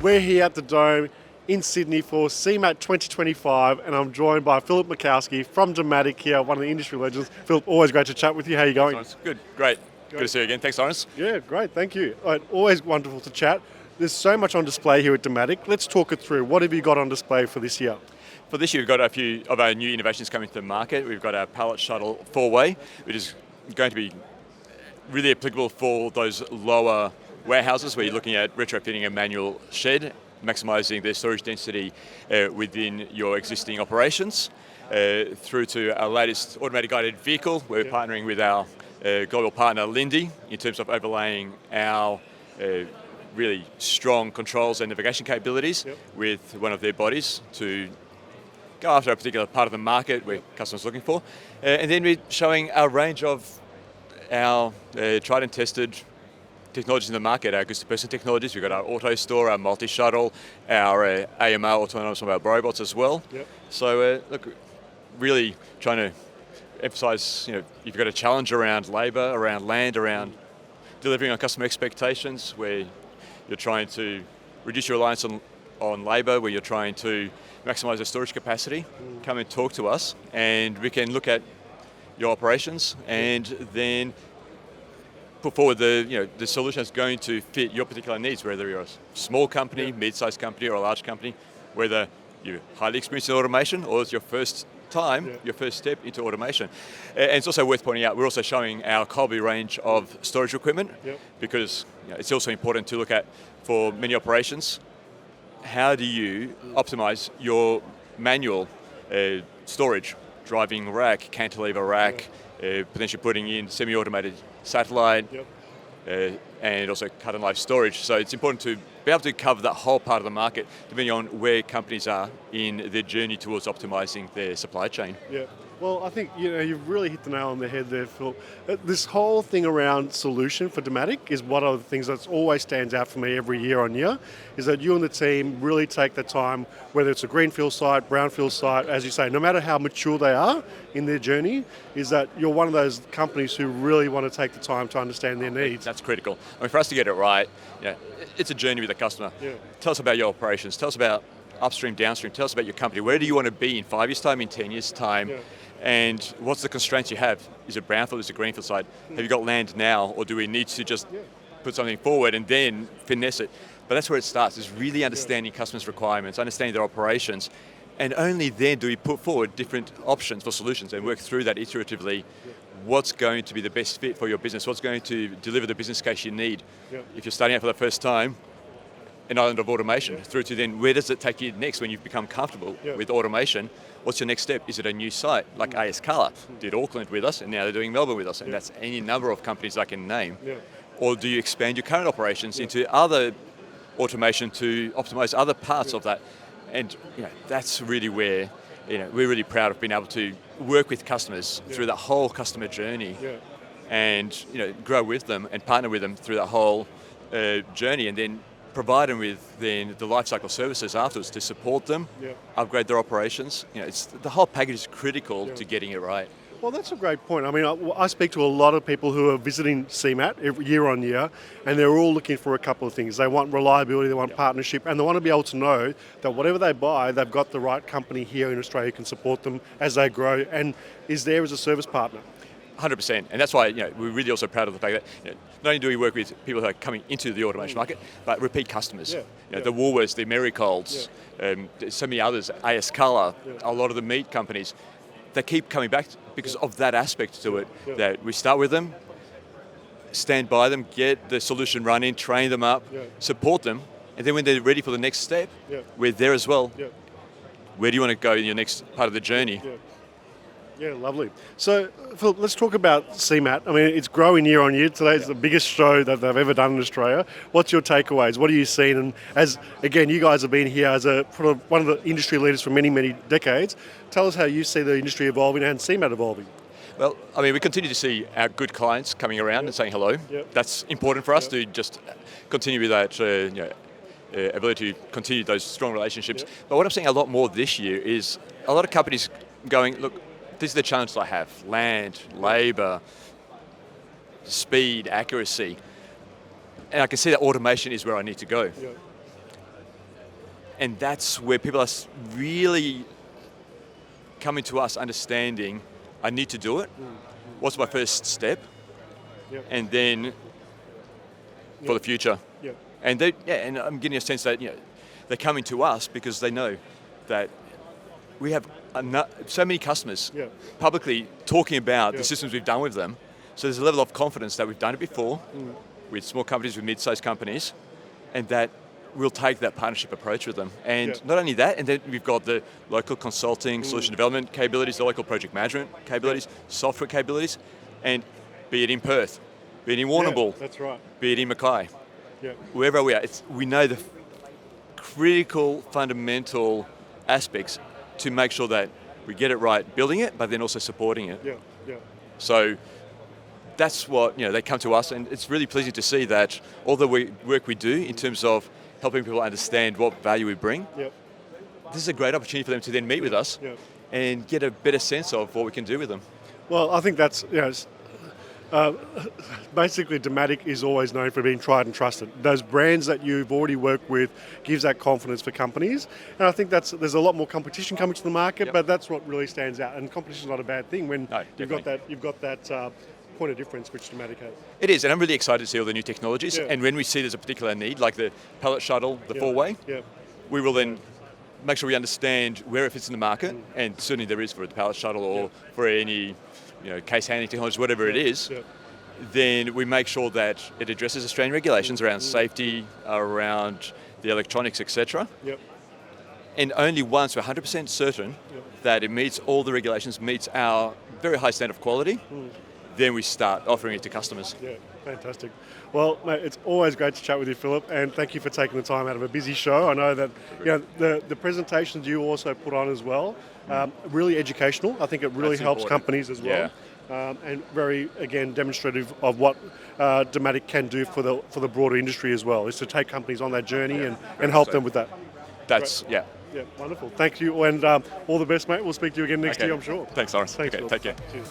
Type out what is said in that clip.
We're here at the Dome in Sydney for CeMAT 2025, and I'm joined by Philip Mikowski from DEMATIC here, one of the industry legends. Philip, always great to chat with you. How are you going? Thanks, good, great. Good to see you again. Thanks, Lawrence. Yeah, great, thank you. Always wonderful to chat. There's so much on display here at DEMATIC. Let's talk it through. What have you got on display for this year? For this year, we've got a few of our new innovations coming to the market. We've got our pallet shuttle four-way, which is going to be really applicable for those lower warehouses where you're looking at retrofitting a manual shed, maximising the storage density within your existing operations, through to our latest automated guided vehicle. We're partnering with our global partner Lindy in terms of overlaying our really strong controls and navigation capabilities with one of their bodies to go after a particular part of the market where customers are looking for. And then we're showing our range of our tried and tested technologies in the market, our goods-to-person technologies. We've got our auto store, our multi-shuttle, our AMR, autonomous mobile robots as well. So look, really trying to emphasise, if you've got a challenge around labour, around land, around delivering on customer expectations, where you're trying to reduce your reliance on labour, where you're trying to maximise the storage capacity, come and talk to us, and we can look at your operations and then put forward the solution that's going to fit your particular needs, whether you're a small company, mid-sized company, or a large company, whether you're highly experienced in automation or it's your first time, your first step into automation. And it's also worth pointing out, we're also showing our Colby range of storage equipment, because it's also important to look at, for many operations, how do you optimise your manual storage, driving rack, cantilever rack, potentially putting in semi-automated satellite, and also cut and live storage. So it's important to be able to cover that whole part of the market, depending on where companies are in their journey towards optimising their supply chain. Yeah. Well, I think you've really hit the nail on the head there, Phil. This whole thing around solution for DEMATIC is one of the things that always stands out for me every year on year, is that you and the team really take the time, whether it's a greenfield site, brownfield site, as you say, no matter how mature they are in their journey, is that you're one of those companies who really want to take the time to understand their needs. That's critical. I mean, for us to get it right, it's a journey with the customer. Tell us about your operations. Tell us about upstream, downstream. Tell us about your company. Where do you want to be in 5 years' time, in 10 years' time? And what's the constraints you have? Is it brownfield, is it greenfield site? Have you got land now, or do we need to just put something forward and then finesse it? But that's where it starts, is really understanding customers' requirements, understanding their operations, and only then do we put forward different options for solutions and work through that iteratively. What's going to be the best fit for your business? What's going to deliver the business case you need? If you're starting out for the first time, an island of automation, through to then where does it take you next when you've become comfortable with automation? What's your next step? Is it a new site like AS Colour did Auckland with us, and now they're doing Melbourne with us, and that's any number of companies I can name. Or do you expand your current operations into other automation to optimise other parts of that? And that's really where we're really proud of being able to work with customers through that whole customer journey, and grow with them and partner with them through that whole journey, and then provide them with then the lifecycle services afterwards to support them, upgrade their operations. It's the whole package is critical to getting it right. Well, that's a great point. I mean, I speak to a lot of people who are visiting CeMAT every year on year, and they're all looking for a couple of things. They want reliability, they want partnership, and they want to be able to know that whatever they buy, they've got the right company here in Australia who can support them as they grow and is there as a service partner. 100%, and that's why we're really also proud of the fact that not only do we work with people who are coming into the automation market, but repeat customers. The Woolworths, the Americolds, so many others, AS Colour, a lot of the meat companies, they keep coming back because of that aspect to it, that we start with them, stand by them, get the solution running, train them up, support them, and then when they're ready for the next step, we're there as well. Where do you want to go in your next part of the journey? Yeah, lovely. So, Phil, let's talk about CeMAT. I mean, it's growing year on year. Today it's the biggest show that they've ever done in Australia. What's your takeaways? What are you seeing? And as, again, you guys have been here as one of the industry leaders for many, many decades. Tell us how you see the industry evolving and CeMAT evolving. Well, I mean, we continue to see our good clients coming around and saying hello. That's important for us to just continue with that ability to continue those strong relationships. But what I'm seeing a lot more this year is a lot of companies going, look, these are the challenges I have: land, labour, speed, accuracy. And I can see that automation is where I need to go. And that's where people are really coming to us understanding, I need to do it. What's my first step? Yep. And then for the future. Yep. And and I'm getting a sense that they're coming to us because they know that we have so many customers publicly talking about the systems we've done with them. So there's a level of confidence that we've done it before with small companies, with mid-sized companies, and that we'll take that partnership approach with them. And not only that, and then we've got the local consulting, solution development capabilities, the local project management capabilities, software capabilities, and be it in Perth, be it in Warrnambool, that's right. be it in Mackay, wherever we are, we know the critical, fundamental aspects to make sure that we get it right, building it, but then also supporting it. So that's what, they come to us, and it's really pleasing to see that all the work we do in terms of helping people understand what value we bring, this is a great opportunity for them to then meet with us and get a better sense of what we can do with them. Well, I think that's, basically DEMATIC is always known for being tried and trusted. Those brands that you've already worked with gives that confidence for companies. And I think there's a lot more competition coming to the market, but that's what really stands out. And competition is not a bad thing when you've got that point of difference which DEMATIC has. It is, and I'm really excited to see all the new technologies. And when we see there's a particular need, like the pallet shuttle, the four-way, we will then make sure we understand where it fits in the market, and certainly there is for the pallet shuttle or for any case handling technology, whatever it is. Then we make sure that it addresses Australian regulations around safety, around the electronics, etc. And only once we're 100% certain that it meets all the regulations, meets our very high standard of quality, then we start offering it to customers. Yeah, fantastic. Well, mate, it's always great to chat with you, Philip, and thank you for taking the time out of a busy show. I know that the presentations you also put on as well, really educational. I think it really helps companies as well. And very, again, demonstrative of what DEMATIC can do for the broader industry as well, is to take companies on that journey and help them with that. That's, Yeah, wonderful. Thank you, and all the best, mate. We'll speak to you again next year, I'm sure. Thanks, Lawrence. Thanks, take care. Cheers.